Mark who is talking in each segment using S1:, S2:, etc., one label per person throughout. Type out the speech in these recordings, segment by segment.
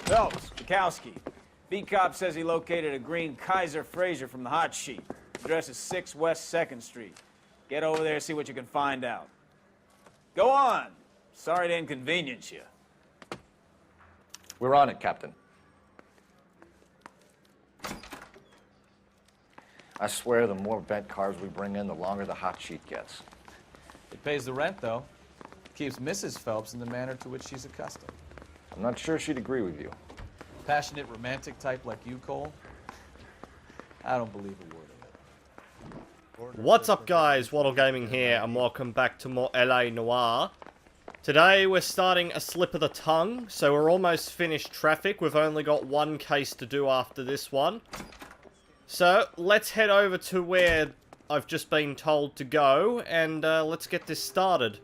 S1: Phelps, Bukowski. B-Cop says he located a green Kaiser Fraser from the hot sheet. Address is 6 West 2nd Street. Get over there, see what you can find out. Go on. Sorry to inconvenience you.
S2: We're on it, Captain. I swear the more bent cars we bring in, the longer the hot sheet gets.
S3: It pays the rent, though. Keeps Mrs. Phelps in the manner to which she's accustomed.
S2: I'm not sure she'd agree with you.
S3: Passionate, romantic type like you, Cole? I don't believe a word of it.
S4: What's up, guys? WattleGaming here, and welcome back to more LA Noire. Today we're starting a slip of the tongue, so we're almost finished traffic. We've only got one case to do after this one. So let's head over to where I've just been told to go, and let's get this started.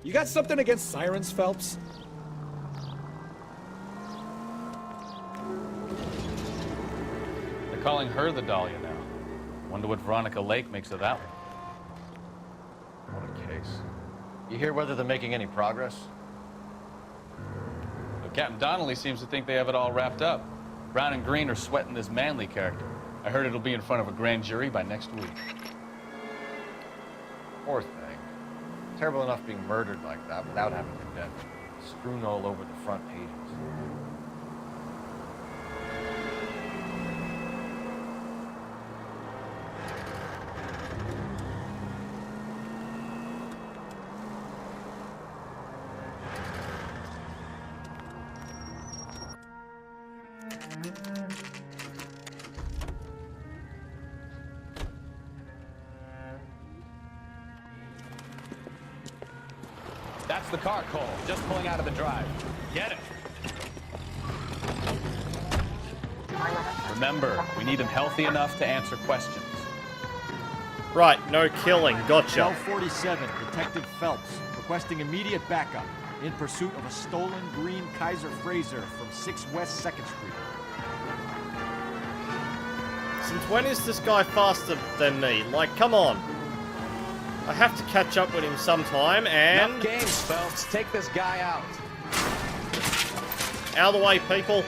S5: You got something against sirens, Phelps?
S3: They're calling her the Dahlia now. Wonder what Veronica Lake makes of that one.
S2: What a case. You hear whether they're making any progress?
S3: Well, Captain Donnelly seems to think they have it all wrapped up. Brown and Green are sweating this Manley character. I heard it'll be in front of a grand jury by next week.
S2: Poor thing. Terrible enough being murdered like that without having been dead. Strewn all over the front pages.
S3: That's the car, Cole. Just pulling out of the drive. Get it. Remember, we need him healthy enough to answer questions.
S4: Right, no killing. Gotcha.
S6: 1247, Detective Phelps, requesting immediate backup in pursuit of a stolen green Kaiser Fraser from 6 West 2nd Street.
S4: Since when is this guy faster than me? Like, come on. I have to catch up with him sometime, and...
S3: Enough games, Phelps. Take this guy out.
S4: Out of the way, people.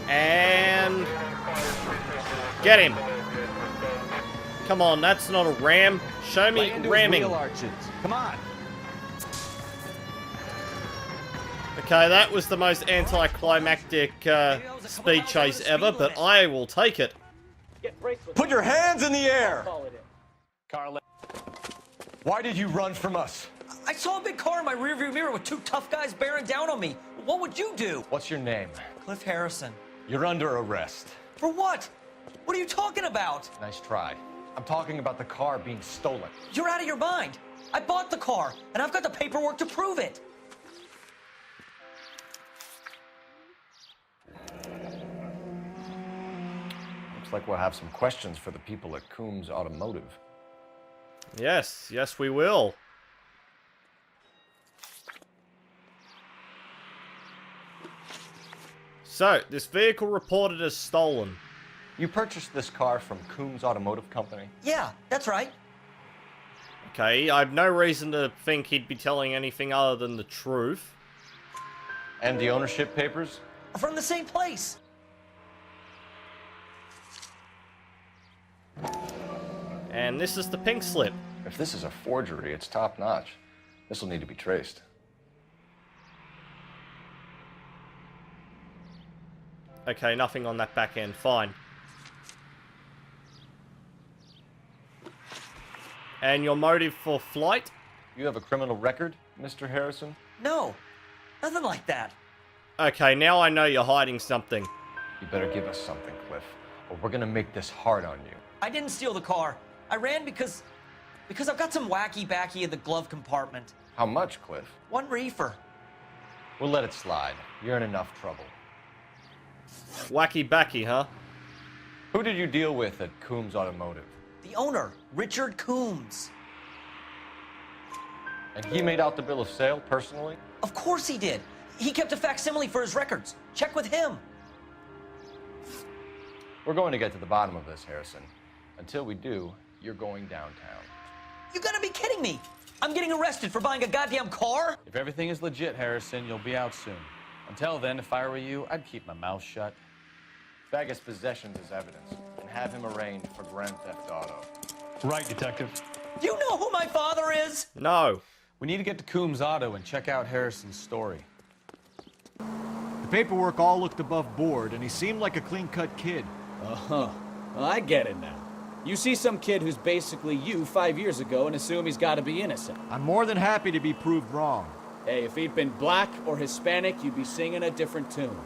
S4: And... Get him. Come on, that's not a ram. Show me ramming.
S3: Wheel arches. Come on.
S4: Okay, that was the most anticlimactic speed chase ever, but I will take it.
S7: Put your hands in the air!
S3: Carla.
S7: Why did you run from us?
S8: I saw a big car in my rearview mirror with two tough guys bearing down on me. What would you do?
S7: What's your name?
S8: Cliff Harrison.
S7: You're under arrest.
S8: For what? What are you talking about?
S7: Nice try. I'm talking about the car being stolen.
S8: You're out of your mind. I bought the car, and I've got the paperwork to prove it.
S2: Looks like we'll have some questions for the people at Coombs Automotive.
S4: Yes, yes we will. So, this vehicle reported as stolen.
S2: You purchased this car from Coombs Automotive Company?
S8: Yeah, that's right.
S4: Okay, I have no reason to think he'd be telling anything other than the truth.
S2: And the ownership papers?
S8: From the same place.
S4: And this is the pink slip.
S2: If this is a forgery, it's top-notch. This will need to be traced.
S4: Okay, nothing on that back end. Fine. And your motive for flight?
S2: You have a criminal record, Mr. Harrison?
S8: No, nothing like that.
S4: Okay, now I know you're hiding something.
S2: You better give us something, Cliff, or we're gonna make this hard on you.
S8: I didn't steal the car. I ran because I've got some wacky-backy in the glove compartment.
S2: How much, Cliff?
S8: 1 reefer.
S2: We'll let it slide. You're in enough trouble.
S4: Wacky-backy, huh?
S2: Who did you deal with at Coombs Automotive?
S8: The owner, Richard Coombs.
S2: And he made out the bill of sale personally?
S8: Of course he did. He kept a facsimile for his records. Check with him.
S2: We're going to get to the bottom of this, Harrison. Until we do, you're going downtown.
S8: You gotta be kidding me. I'm getting arrested for buying a goddamn car?
S3: If everything is legit, Harrison, you'll be out soon. Until then, if I were you, I'd keep my mouth shut.
S2: Bag his possessions as evidence and have him arraigned for Grand Theft Auto.
S3: Right, Detective.
S8: Do you know who my father is?
S4: No.
S3: We need to get to Coombs Auto and check out Harrison's story.
S6: The paperwork all looked above board, and he seemed like a clean-cut kid.
S5: Uh-huh. Well, I get it now. You see some kid who's basically you 5 years ago and assume he's gotta be innocent.
S6: I'm more than happy to be proved wrong.
S5: Hey, if he'd been black or Hispanic, you'd be singing a different tune.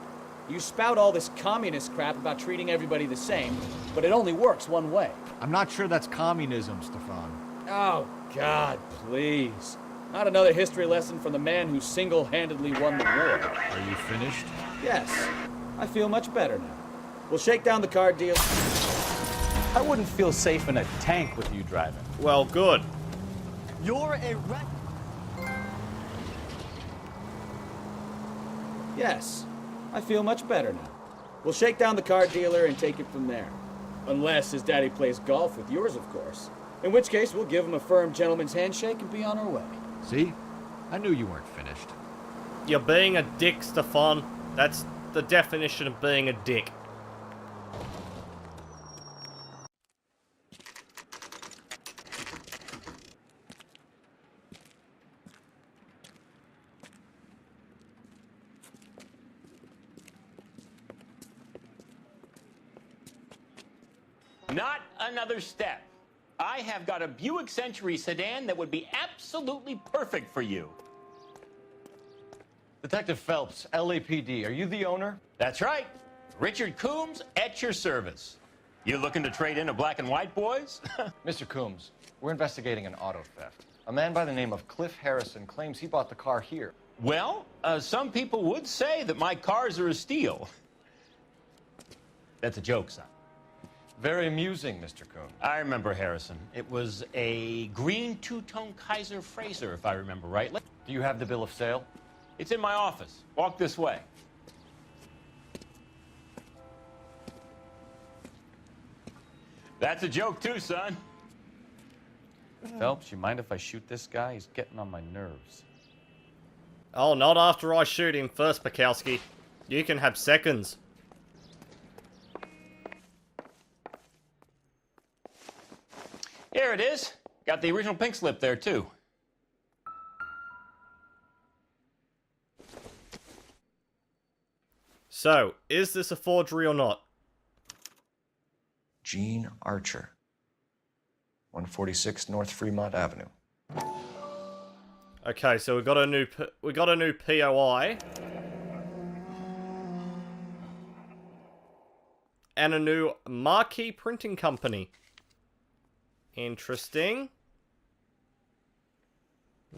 S5: You spout all this communist crap about treating everybody the same, but it only works one way.
S6: I'm not sure that's communism, Stefan.
S5: Oh, God, please. Not another history lesson from the man who single-handedly won the war.
S6: Are you finished?
S5: Yes, I feel much better now. We'll shake down the car deal.
S3: I wouldn't feel safe in a tank with you driving.
S4: Well, good.
S8: You're a rat.
S5: Yes, I feel much better now. We'll shake down the car dealer and take it from there. Unless his daddy plays golf with yours, of course. In which case, we'll give him a firm gentleman's handshake and be on our way.
S6: See? I knew you weren't finished.
S4: You're being a dick, Stefan. That's the definition of being a dick.
S9: Not another step. I have got a Buick Century sedan that would be absolutely perfect for you.
S2: Detective Phelps, LAPD, are you the owner?
S9: That's right. Richard Coombs at your service. You looking to trade in a black and white, boys?
S2: Mr. Coombs, we're investigating an auto theft. A man by the name of Cliff Harrison claims he bought the car here.
S9: Well, some people would say that my cars are a steal. That's a joke, son.
S2: Very amusing, Mr. Coombs.
S9: I remember Harrison. It was a green two-tone Kaiser Frazer, if I remember right.
S2: Do you have the bill of sale?
S9: It's in my office. Walk this way. That's a joke, too, son.
S3: Phelps, you mind if I shoot this guy? He's getting on my nerves.
S4: Oh, not after I shoot him first, Bukowski. You can have seconds.
S9: Here it is. Got the original pink slip there, too.
S4: So, is this a forgery or not?
S10: Gene Archer, 146 North Fremont Avenue.
S4: Okay, so we got a new POI and a new Marquee printing company. Interesting.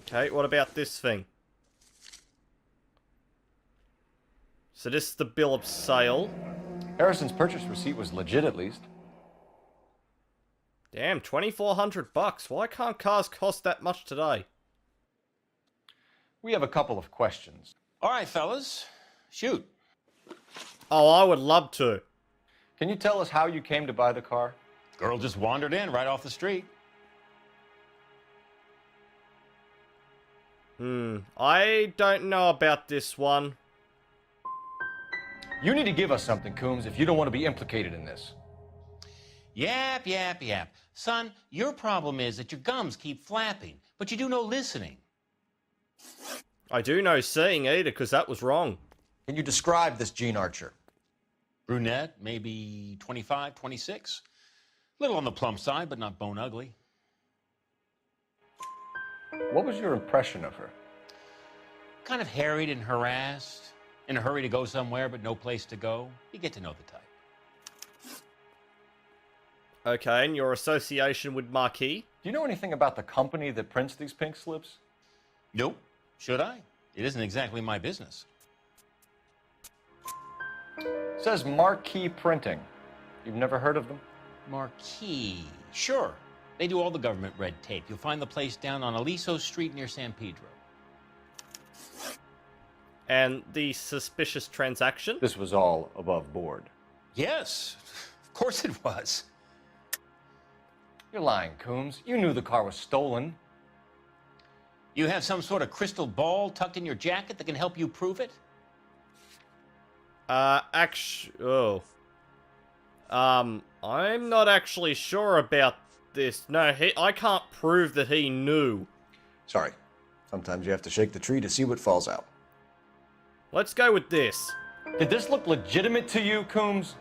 S4: Okay, what about this thing? So this is the bill of sale.
S2: Harrison's purchase receipt was legit, at least.
S4: Damn, $2,400. Why can't cars cost that much today?
S2: We have a couple of questions.
S9: All right, fellas. Shoot.
S4: Oh, I would love to.
S2: Can you tell us how you came to buy the car?
S9: Girl just wandered in right off the street.
S4: I don't know about this one.
S2: You need to give us something, Coombs, if you don't want to be implicated in this.
S9: Yap, yap, yap. Son, your problem is that your gums keep flapping, but you do no listening.
S4: I do know seeing either, because that was wrong.
S10: Can you describe this Gene Archer?
S9: Brunette, maybe 25, 26. Little on the plump side, but not bone ugly.
S2: What was your impression of her?
S9: Kind of harried and harassed. In a hurry to go somewhere, but no place to go. You get to know the type.
S4: Okay, and your association with Marquee?
S2: Do you know anything about the company that prints these pink slips?
S9: Nope. Should I? It isn't exactly my business.
S2: It says Marquee Printing. You've never heard of them?
S9: Marquee. Sure. They do all the government red tape. You'll find the place down on Aliso Street near San Pedro.
S4: And the suspicious transaction?
S2: This was all above board.
S9: Yes, of course it was.
S2: You're lying, Coombs. You knew the car was stolen.
S9: You have some sort of crystal ball tucked in your jacket that can help you prove it?
S4: I'm not actually sure about this. No, I can't prove that he knew.
S10: Sorry. Sometimes you have to shake the tree to see what falls out.
S4: Let's go with this.
S2: Did this look legitimate to you, Coombs?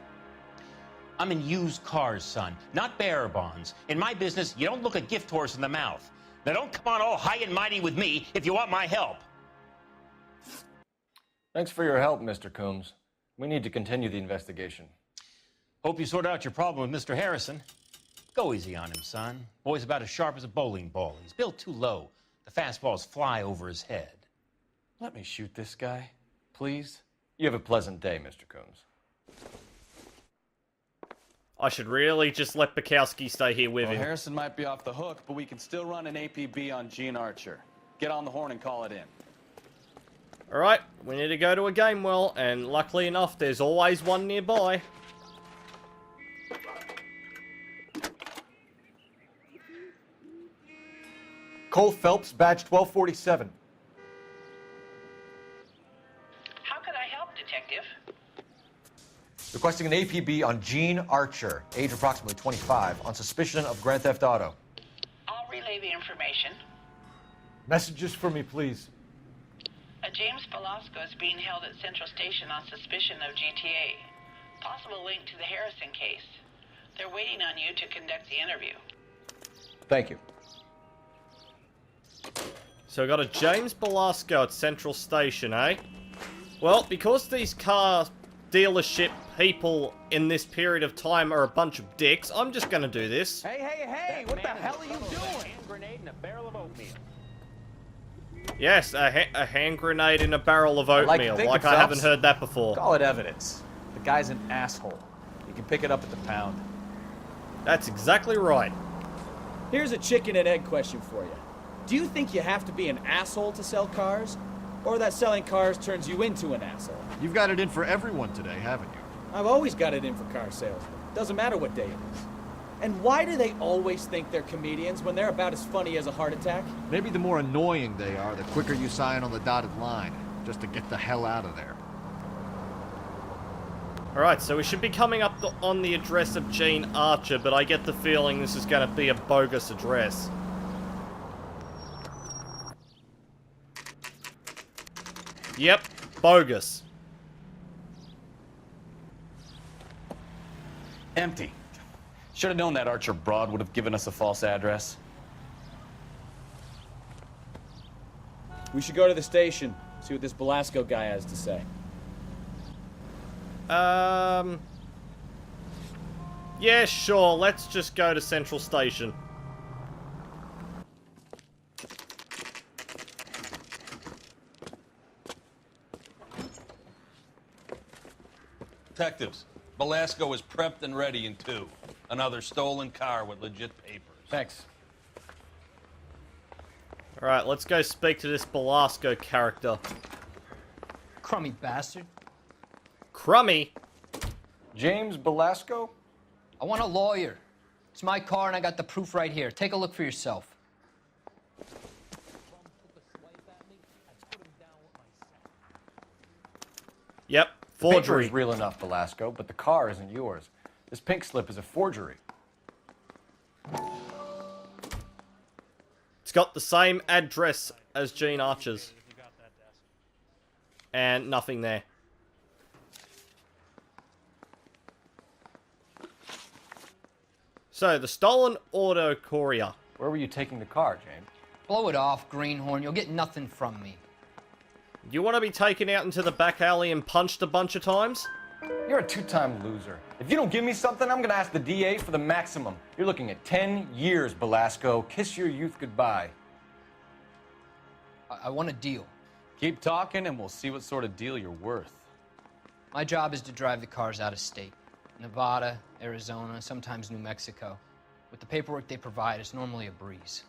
S9: I'm in used cars, son, not bearer bonds. In my business, you don't look a gift horse in the mouth. Now don't come on all high and mighty with me if you want my help.
S2: Thanks for your help, Mr. Coombs. We need to continue the investigation.
S9: Hope you sort out your problem with Mr. Harrison. Go easy on him, son. Boy's about as sharp as a bowling ball. He's built too low. The fastballs fly over his head.
S2: Let me shoot this guy, please. You have a pleasant day, Mr. Coombs.
S4: I should really just let Bukowski stay here with
S3: Well,
S4: him.
S3: Harrison might be off the hook, but we can still run an APB on Gene Archer. Get on the horn and call it in.
S4: Alright, we need to go to a game well, and luckily enough, there's always one nearby.
S7: Cole Phelps, badge 1247.
S11: How can I help, Detective?
S10: Requesting an APB on Gene Archer, age approximately 25, on suspicion of Grand Theft Auto.
S11: I'll relay the information.
S7: Messages for me, please.
S11: A James Velasco is being held at Central Station on suspicion of GTA. Possible link to the Harrison case. They're waiting on you to conduct the interview.
S10: Thank you.
S4: So we got a James Belasco at Central Station, eh? Well, because these car dealership people in this period of time are a bunch of dicks, I'm just gonna do this.
S8: Hey, what the hell are you doing?
S9: Hand grenade and a barrel of oatmeal.
S4: Yes, a hand grenade in a barrel of oatmeal. Like I haven't heard that before.
S1: Call it evidence. The guy's an asshole. You can pick it up at the pound.
S4: That's exactly right.
S5: Here's a chicken and egg question for you. Do you think you have to be an asshole to sell cars? Or that selling cars turns you into an asshole?
S6: You've got it in for everyone today, haven't you?
S5: I've always got it in for car salesmen. Doesn't matter what day it is. And why do they always think they're comedians when they're about as funny as a heart attack?
S6: Maybe the more annoying they are, the quicker you sign on the dotted line, just to get the hell out of there.
S4: Alright, so we should be coming up on the address of Gene Archer, but I get the feeling this is going to be a bogus address. Yep, bogus.
S3: Empty. Should have known that Archer broad would have given us a false address.
S5: We should go to the station, see what this Belasco guy has to say.
S4: Yeah, sure, let's just go to Central Station.
S12: Detectives, Belasco is prepped and ready in 2. Another stolen car with legit papers.
S2: Thanks.
S4: Alright, let's go speak to this Belasco character.
S8: Crummy bastard.
S4: Crummy?
S2: James Belasco?
S8: I want a lawyer. It's my car and I got the proof right here. Take a look for yourself.
S4: Yep,
S2: The paper
S4: forgery.
S2: is real enough, Belasco, but the car isn't yours. This pink slip is a forgery.
S4: It's got the same address as Gene Archer's. And nothing there. So, the stolen auto courier.
S2: Where were you taking the car, James?
S8: Blow it off, greenhorn. You'll get nothing from me.
S4: You want to be taken out into the back alley and punched a bunch of times?
S2: You're a 2-time loser. If you don't give me something, I'm gonna ask the DA for the maximum. You're looking at 10 years, Belasco. Kiss your youth goodbye.
S8: I want a deal.
S3: Keep talking and we'll see what sort of deal you're worth.
S8: My job is to drive the cars out of state. Nevada, Arizona, sometimes New Mexico. With the paperwork they provide, it's normally a breeze.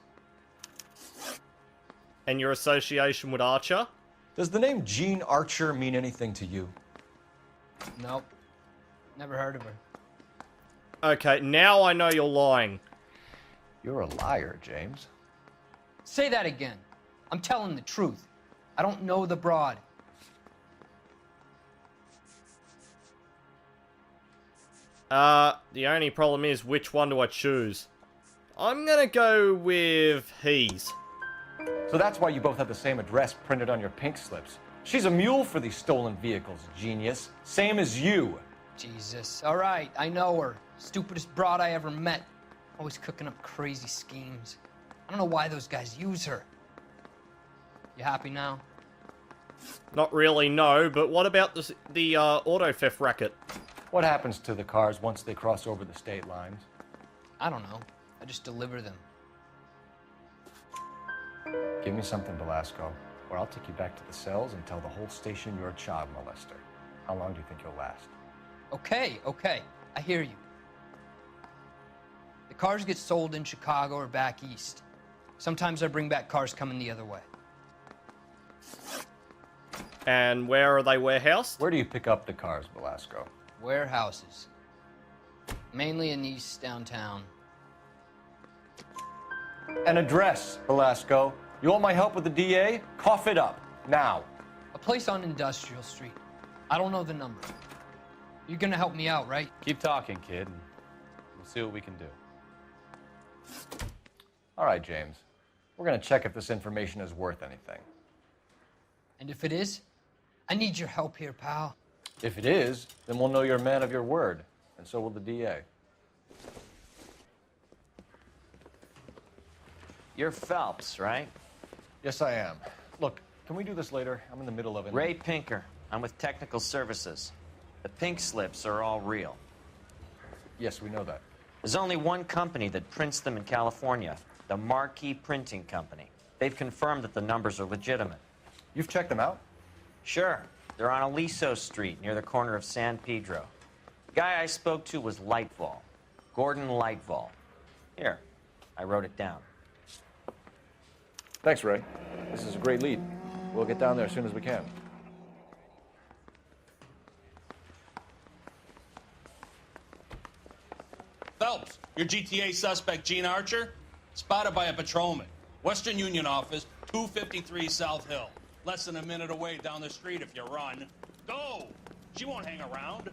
S4: And your association with Archer?
S10: Does the name Jean Archer mean anything to you?
S8: Nope. Never heard of her.
S4: Okay, now I know you're lying.
S10: You're a liar, James.
S8: Say that again. I'm telling the truth. I don't know the broad.
S4: The only problem is, which one do I choose? I'm gonna go with he's.
S10: So that's why you both have the same address printed on your pink slips. She's a mule for these stolen vehicles, genius. Same as you.
S8: Jesus. All right, I know her. Stupidest broad I ever met. Always cooking up crazy schemes. I don't know why those guys use her. You happy now?
S4: Not really, no, but what about the auto theft racket?
S10: What happens to the cars once they cross over the state lines?
S8: I don't know. I just deliver them.
S10: Give me something, Belasco, or I'll take you back to the cells and tell the whole station you're a child molester. How long do you think you'll last?
S8: Okay, I hear you. The cars get sold in Chicago or back east. Sometimes I bring back cars coming the other way.
S4: And where are they warehoused?
S10: Where do you pick up the cars, Belasco?
S8: Warehouses. Mainly in East downtown.
S10: An address, Belasco. You want my help with the DA? Cough it up, now.
S8: A place on Industrial Street. I don't know the number. You're gonna help me out, right?
S3: Keep talking, kid, and we'll see what we can do.
S10: All right, James. We're gonna check if this information is worth anything.
S8: And if it is, I need your help here, pal.
S10: If it is, then we'll know you're a man of your word, and so will the DA.
S13: You're Phelps, right?
S10: Yes, I am. Look, can we do this later? I'm in the middle of it.
S13: Ray Pinker. I'm with Technical Services. The pink slips are all real.
S10: Yes, we know that.
S13: There's only one company that prints them in California, the Marquee Printing Company. They've confirmed that the numbers are legitimate.
S10: You've checked them out?
S13: Sure. They're on Aliso Street, near the corner of San Pedro. The guy I spoke to was Lightval. Gordon Lightval. Here, I wrote it down.
S10: Thanks, Ray. This is a great lead. We'll get down there as soon as we can.
S12: Phelps, your GTA suspect, Jean Archer, spotted by a patrolman. Western Union office, 253 South Hill. Less than a minute away down the street if you run. Go! She won't hang around.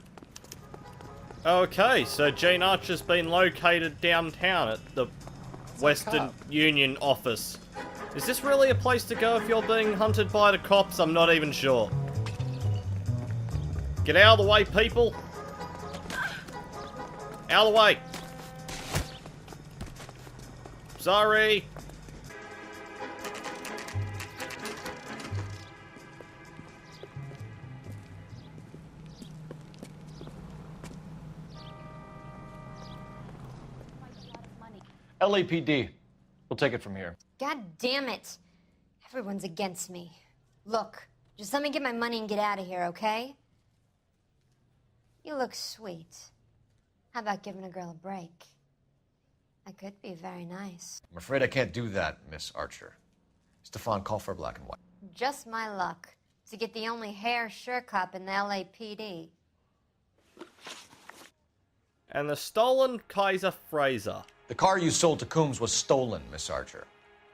S4: Okay, so Jean Archer's been located downtown at the Western Union office. Is this really a place to go if you're being hunted by the cops? I'm not even sure. Get out of the way, people. Out of the way. Sorry.
S10: LAPD. We'll take it from here.
S14: God damn it. Everyone's against me. Look, just let me get my money and get out of here, okay? You look sweet. How about giving a girl a break? I could be very nice.
S10: I'm afraid I can't do that, Miss Archer. Stefan, call for black and white.
S14: Just my luck to get the only hair sure cop in the LAPD.
S4: And the stolen Kaiser Fraser.
S10: The car you sold to Coombs was stolen, Miss Archer.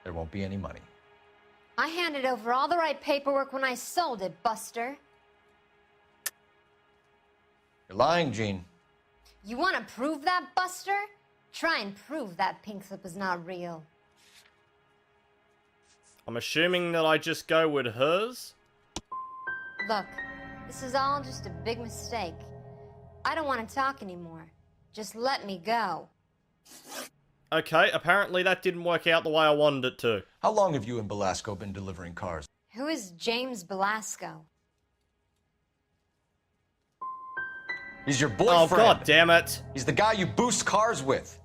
S10: There won't be any money.
S14: I handed over all the right paperwork when I sold it, Buster.
S10: You're lying, Jean.
S14: You want to prove that, Buster? Try and prove that pink slip is not real.
S4: I'm assuming that I just go with hers?
S14: Look, this is all just a big mistake. I don't want to talk anymore. Just let me go.
S4: Okay, apparently that didn't work out the way I wanted it to.
S10: How long have you and Belasco been delivering cars?
S14: Who is James Belasco?
S10: He's your boyfriend.
S4: Oh, God damn it.
S10: He's the guy you boost cars with.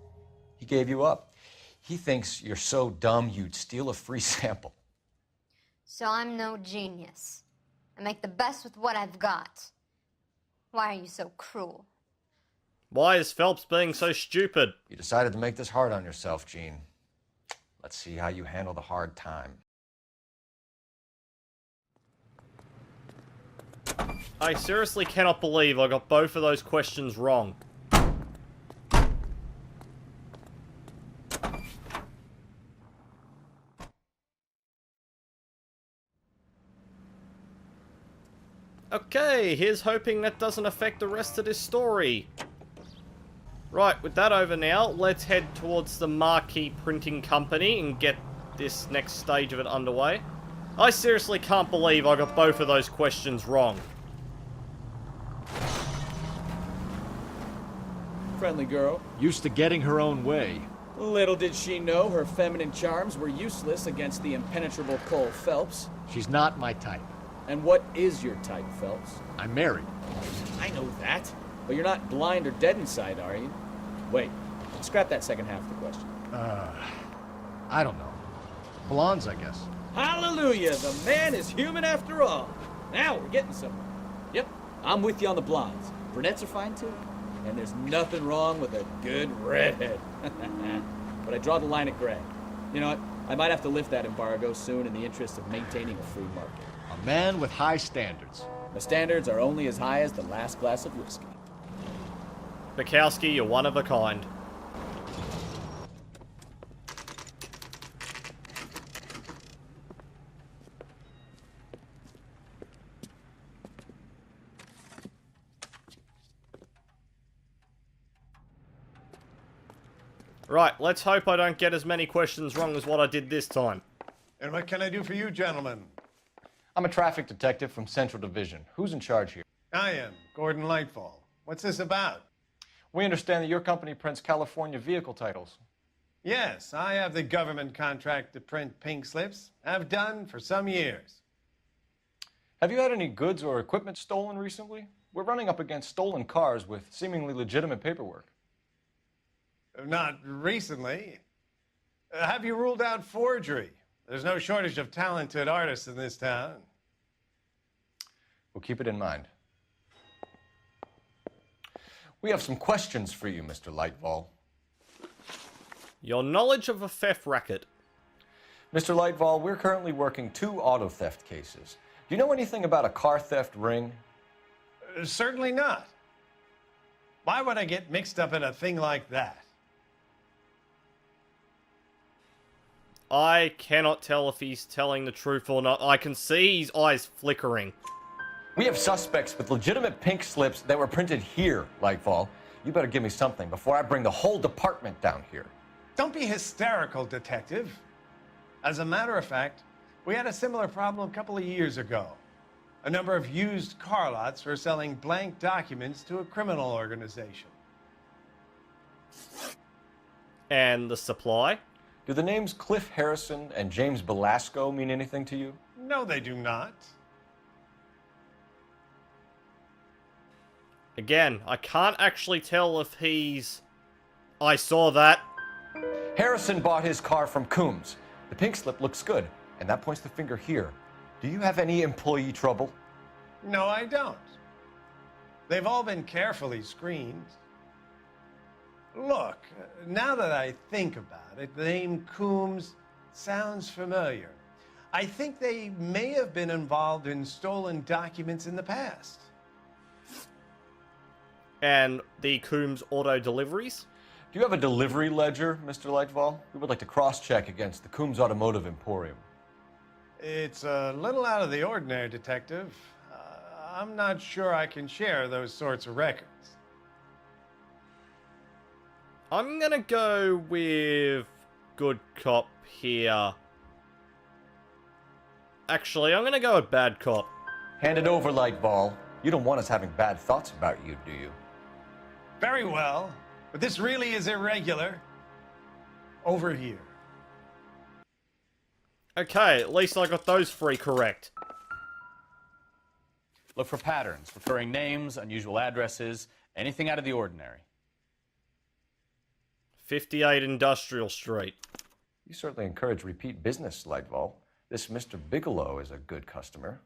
S10: He gave you up. He thinks you're so dumb you'd steal a free sample.
S14: So I'm no genius. I make the best with what I've got. Why are you so cruel?
S4: Why is Phelps being so stupid?
S10: You decided to make this hard on yourself, Jean. Let's see how you handle the hard time.
S4: I seriously cannot believe I got both of those questions wrong. Okay, here's hoping that doesn't affect the rest of this story. Right, with that over now, let's head towards the Marquee printing company and get this next stage of it underway. I seriously can't believe I got both of those questions wrong.
S5: Friendly girl.
S6: Used to getting her own way.
S5: Little did she know her feminine charms were useless against the impenetrable Cole Phelps.
S6: She's not my type.
S5: And what is your type, Phelps?
S6: I'm married.
S5: I know that. But you're not blind or dead inside, are you? Wait, scrap that second half of the question.
S6: I don't know. Blondes, I guess.
S5: Hallelujah! The man is human after all. Now we're getting somewhere. Yep, I'm with you on the blondes. Brunettes are fine too. And there's nothing wrong with a good redhead. But I draw the line at gray. You know what? I might have to lift that embargo soon in the interest of maintaining a free market.
S6: A man with high standards.
S5: The standards are only as high as the last glass of whiskey.
S4: Bukowski, you're one of a kind. Right, let's hope I don't get as many questions wrong as what I did this time.
S15: And what can I do for you, gentlemen?
S2: I'm a traffic detective from Central Division. Who's in charge here?
S15: I am, Gordon Lightfall. What's this about?
S2: We understand that your company prints California vehicle titles.
S15: Yes, I have the government contract to print pink slips. I've done for some years.
S2: Have you had any goods or equipment stolen recently? We're running up against stolen cars with seemingly legitimate paperwork.
S15: Not recently. Have you ruled out forgery? There's no shortage of talented artists in this town.
S2: We'll keep it in mind. We have some questions for you, Mr. Lightfall.
S4: Your knowledge of a theft racket.
S2: Mr. Lightfall, we're currently working 2 auto theft cases. Do you know anything about a car theft ring?
S15: Certainly not. Why would I get mixed up in a thing like that?
S4: I cannot tell if he's telling the truth or not. I can see his eyes flickering.
S2: We have suspects with legitimate pink slips that were printed here, Lightfall. You better give me something before I bring the whole department down here.
S15: Don't be hysterical, Detective. As a matter of fact, we had a similar problem a couple of years ago. A number of used car lots were selling blank documents to a criminal organization.
S4: And the supply?
S2: Do the names Cliff Harrison and James Belasco mean anything to you?
S15: No, they do not.
S4: Again, I can't actually tell if he's... I saw that.
S2: Harrison bought his car from Coombs. The pink slip looks good, and that points the finger here. Do you have any employee trouble?
S15: No, I don't. They've all been carefully screened. Look, now that I think about it, the name Coombs sounds familiar. I think they may have been involved in stolen documents in the past.
S4: And the Coombs auto deliveries?
S2: Do you have a delivery ledger, Mr. Lightfall? We would like to cross-check against the Coombs Automotive Emporium.
S15: It's a little out of the ordinary, Detective. I'm not sure I can share those sorts of records.
S4: I'm gonna go with good cop here. Actually, I'm gonna go with bad cop.
S2: Hand it over, Lightfall. You don't want us having bad thoughts about you, do you?
S15: Very well, but this really is irregular. Over here.
S4: Okay, at least I got those 3 correct.
S3: Look for patterns, recurring names, unusual addresses, anything out of the ordinary.
S4: 58 Industrial Street.
S2: You certainly encourage repeat business, Lightfall. This Mr. Bigelow is a good customer.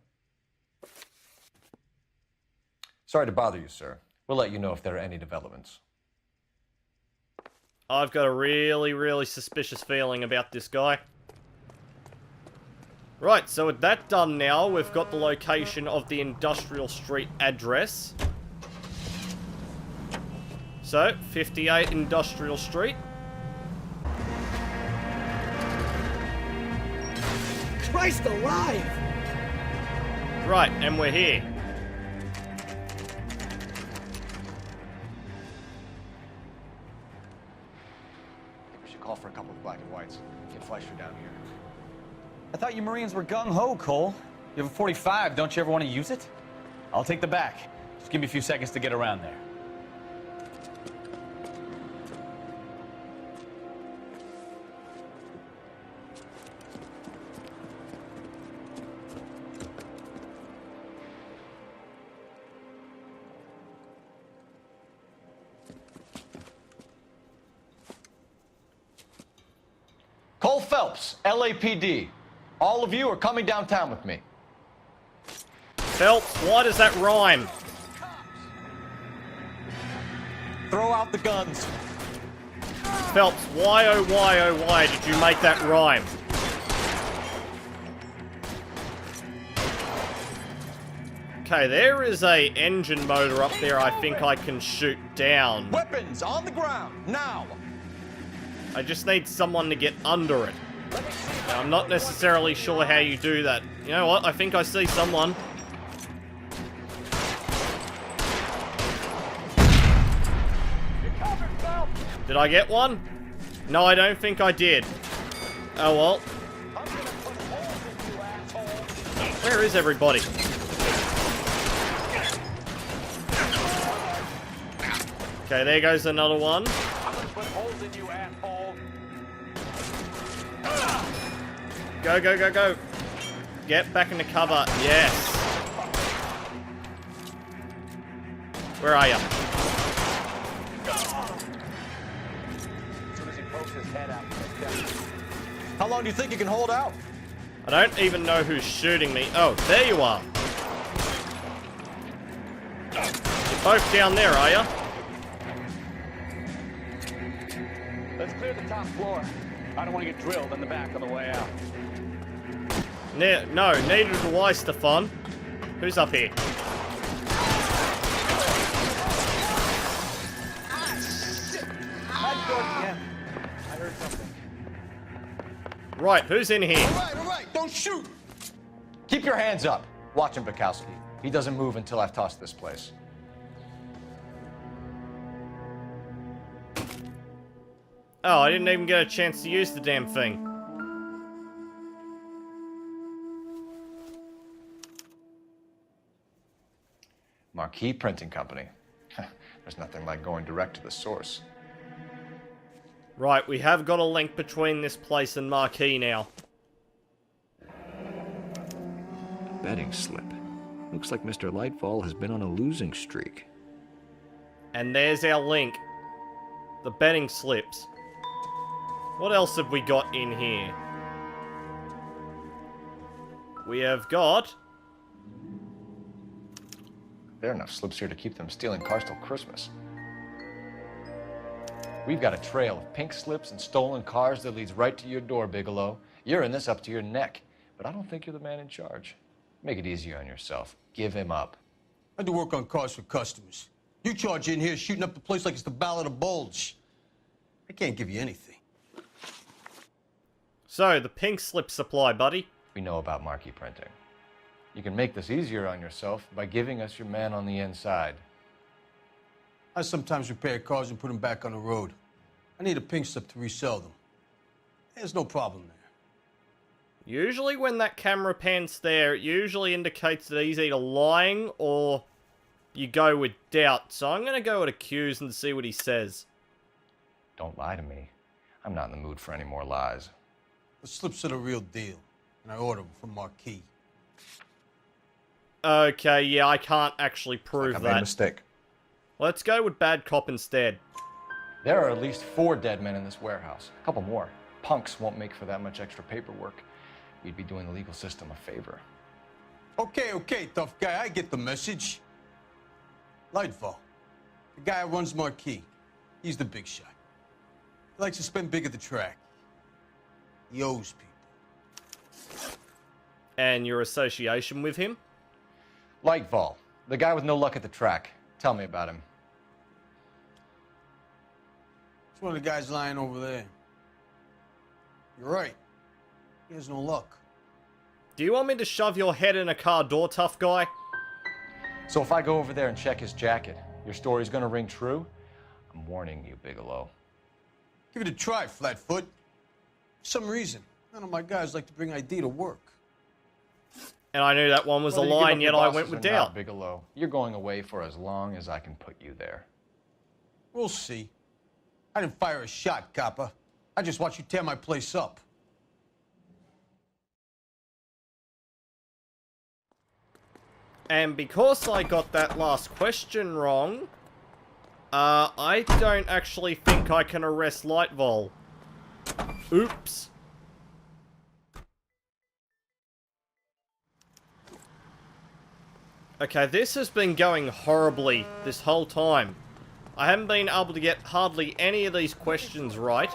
S2: Sorry to bother you, sir. We'll let you know if there are any developments.
S4: I've got a really, really suspicious feeling about this guy. Right, so with that done now, we've got the location of the Industrial Street address. So, 58 Industrial Street.
S5: Christ alive!
S4: Right, and we're here.
S2: I think we should call for a couple of black and whites. Get Fleischer down here.
S10: I thought you Marines were gung-ho, Cole. You have a 45, don't you ever want to use it?
S3: I'll take the back. Just give me a few seconds to get around there.
S2: Cole Phelps, LAPD. All of you are coming downtown with me.
S4: Phelps, why does that rhyme?
S10: Throw out the guns.
S4: Phelps, why oh why did you make that rhyme? Okay, there is a engine motor up there I think I can shoot down.
S2: Weapons on the ground, now!
S4: I just need someone to get under it. Now, I'm not necessarily sure how you do that. You know what? I think I see someone. Did I get one? No, I don't think I did. Oh well. Where is everybody? Okay, there goes another one. Go, go, go, go. Get back into cover. Yes. Where are you?
S2: How long do you think you can hold out?
S4: I don't even know who's shooting me. Oh, there you are. You're both down there, are you?
S3: Let's clear the top floor. I don't want to get drilled in the back on the way out.
S4: No, neither do I, Stefan. Who's up here?
S10: I heard something.
S4: Right, who's in here?
S2: All right, don't shoot! Keep your hands up. Watch him, Bukowski. He doesn't move until I've tossed this place.
S4: Oh, I didn't even get a chance to use the damn thing.
S2: Marquee Printing Company. There's nothing like going direct to the source.
S4: Right, we have got a link between this place and Marquee now.
S16: Betting slip. Looks like Mr. Lightfall has been on a losing streak.
S4: And there's our link. The betting slips. What else have we got in here? We have got...
S2: There are enough slips here to keep them stealing cars till Christmas. We've got a trail of pink slips and stolen cars that leads right to your door, Bigelow. You're in this up to your neck, but I don't think you're the man in charge. Make it easier on yourself. Give him up.
S12: I do work on cars for customers. You charge in here shooting up the place like it's the Ballad of Bulge. I can't give you anything.
S4: So, the pink slip supply, buddy.
S2: We know about Marquee Printing. You can make this easier on yourself by giving us your man on the inside.
S12: I sometimes repair cars and put them back on the road. I need a pink slip to resell them. There's no problem there.
S4: Usually when that camera pans there, it usually indicates that he's either lying or you go with doubt. So I'm going to go with accuse and see what he says.
S2: Don't lie to me. I'm not in the mood for any more lies.
S12: The slips are the real deal, and I ordered them from Marquee.
S4: Okay, yeah, I can't actually prove
S2: I
S4: that.
S2: made a mistake.
S4: Let's go with bad cop instead.
S2: There are at least 4 dead men in this warehouse. A couple more. Punks won't make for that much extra paperwork. We'd be doing the legal system a favor.
S12: Okay, tough guy, I get the message. Lightfall, the guy who runs Marquee, he's the big shot. He likes to spend big at the track. He owes people.
S4: And your association with him?
S2: Lightvall, the guy with no luck at the track. Tell me about him.
S17: It's one of the guys lying over there. You're right. He has no luck.
S4: Do you want me to shove your head in a car door, tough guy?
S2: So if I go over there and check his jacket, your story's gonna ring true? I'm warning you, Bigelow.
S17: Give it a try, Flatfoot. For some reason, none of my guys like to bring ID to work.
S4: And I knew that one was
S2: Whether
S4: a
S2: you give
S4: lie,
S2: up
S4: and
S2: your
S4: yet I
S2: bosses
S4: went
S2: or
S4: with
S2: not,
S4: doubt.
S2: Bigelow, you're going away for as long as I can put you there.
S17: We'll see. I didn't fire a shot, copper. I just watched you tear my place up.
S4: And because I got that last question wrong, I don't actually think I can arrest Lightvall. Oops. Okay, this has been going horribly this whole time. I haven't been able to get hardly any of these questions right.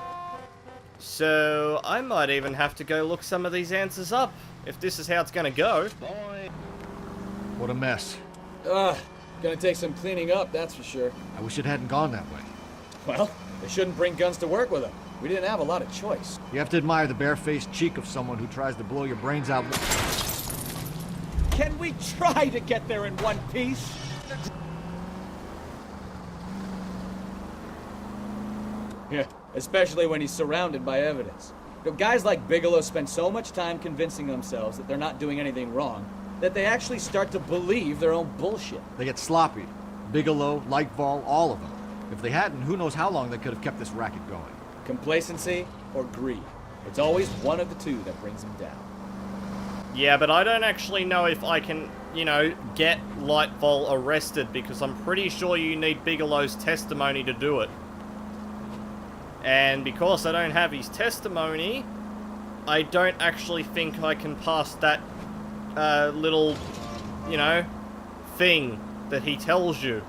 S4: So, I might even have to go look some of these answers up, if this is how it's gonna go.
S6: What a mess.
S5: Gonna take some cleaning up, that's for sure.
S6: I wish it hadn't gone that way.
S5: Well, they shouldn't bring guns to work with them. We didn't have a lot of choice.
S6: You have to admire the barefaced cheek of someone who tries to blow your brains out.
S5: Can we try to get there in one piece? Yeah, especially when he's surrounded by evidence. You know, guys like Bigelow spend so much time convincing themselves that they're not doing anything wrong, that they actually start to believe their own bullshit.
S6: They get sloppy. Bigelow, Lightvall, all of them. If they hadn't, who knows how long they could have kept this racket going.
S5: Complacency or greed. It's always one of the two that brings them down.
S4: Yeah, but I don't actually know if I can, you know, get Lightvall arrested, because I'm pretty sure you need Bigelow's testimony to do it. And because I don't have his testimony, I don't actually think I can pass that little, you know, thing that he tells you.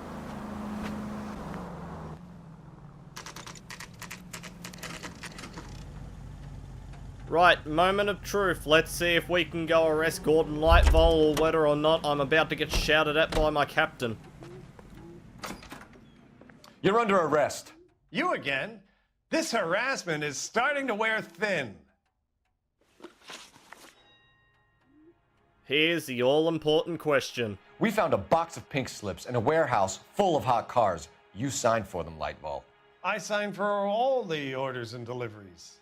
S4: Right, moment of truth. Let's see if we can go arrest Gordon Lightvall, or whether or not I'm about to get shouted at by my captain.
S2: You're under arrest.
S15: You again? This harassment is starting to wear thin.
S4: Here's the all-important question.
S2: We found a box of pink slips in a warehouse full of hot cars. You signed for them, Lightvall.
S15: I signed for all the orders and deliveries.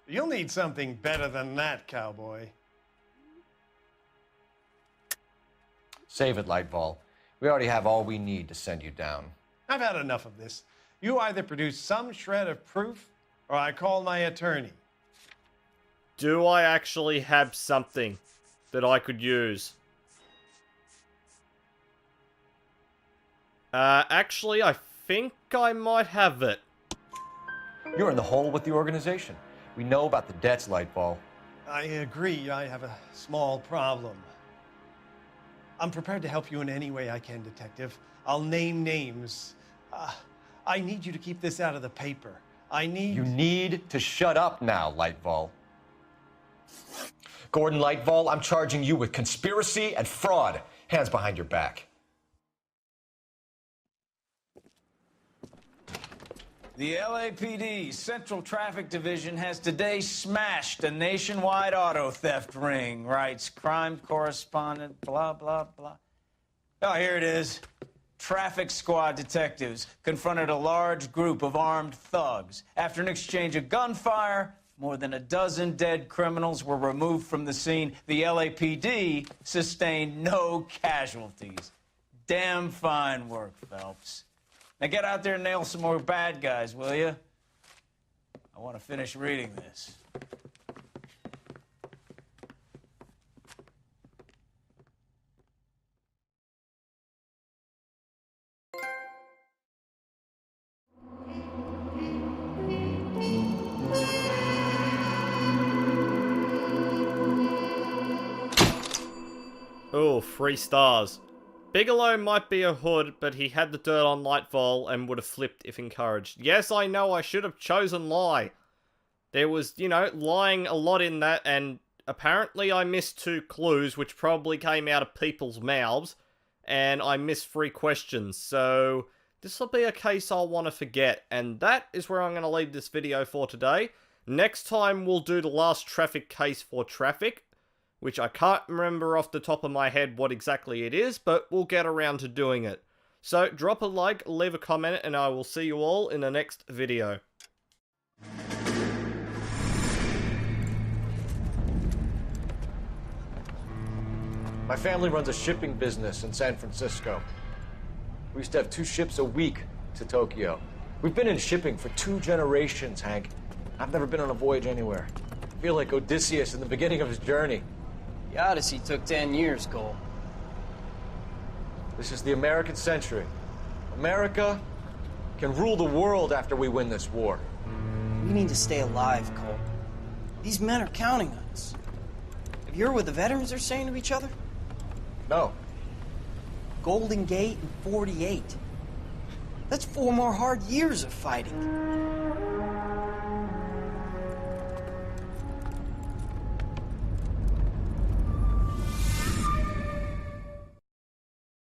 S15: You'll need something better than that, cowboy.
S2: Save it, Lightvall. We already have all we need to send you down.
S15: I've had enough of this. You either produce some shred of proof, or I call my attorney.
S4: Do I actually have something that I could use? Actually, I think I might have it.
S2: You're in the hole with the organization. We know about the debts, Lightvall.
S15: I agree, I have a small problem. I'm prepared to help you in any way I can, Detective. I'll name names. I need you to keep this out of the paper.
S2: You need to shut up now, Lightvall. Gordon Lightvall, I'm charging you with conspiracy and fraud. Hands behind your back.
S1: The LAPD Central Traffic Division has today smashed a nationwide auto theft ring, writes crime correspondent, blah, blah, blah. Oh, here it is. Traffic squad detectives confronted a large group of armed thugs. After an exchange of gunfire, more than a dozen dead criminals were removed from the scene. The LAPD sustained no casualties. Damn fine work, Phelps. Now get out there and nail some more bad guys, will you? I want to finish reading this.
S4: Oh, 3 stars. Bigelow might be a hood, but he had the dirt on Lightvall and would have flipped if encouraged. Yes, I know I should have chosen lie. There was, you know, lying a lot in that, and apparently I missed 2 clues, which probably came out of people's mouths, and I missed 3 questions, so this will be a case I'll want to forget, and that is where I'm going to leave this video for today. Next time we'll do the last traffic case for traffic, which I can't remember off the top of my head what exactly it is, but we'll get around to doing it. So drop a like, leave a comment, and I will see you all in the next video.
S10: My family runs a shipping business in San Francisco. We used to have 2 ships a week to Tokyo. We've been in shipping for 2 generations, Hank. I've never been on a voyage anywhere. I feel like Odysseus in the beginning of his journey.
S18: The Odyssey took 10 years, Cole.
S10: This is the American century. America can rule the world after we win this war.
S18: We need to stay alive, Cole. These men are counting on us. Have you heard what the veterans are saying to each other?
S10: No.
S18: Golden Gate and 48. That's 4 more hard years of fighting.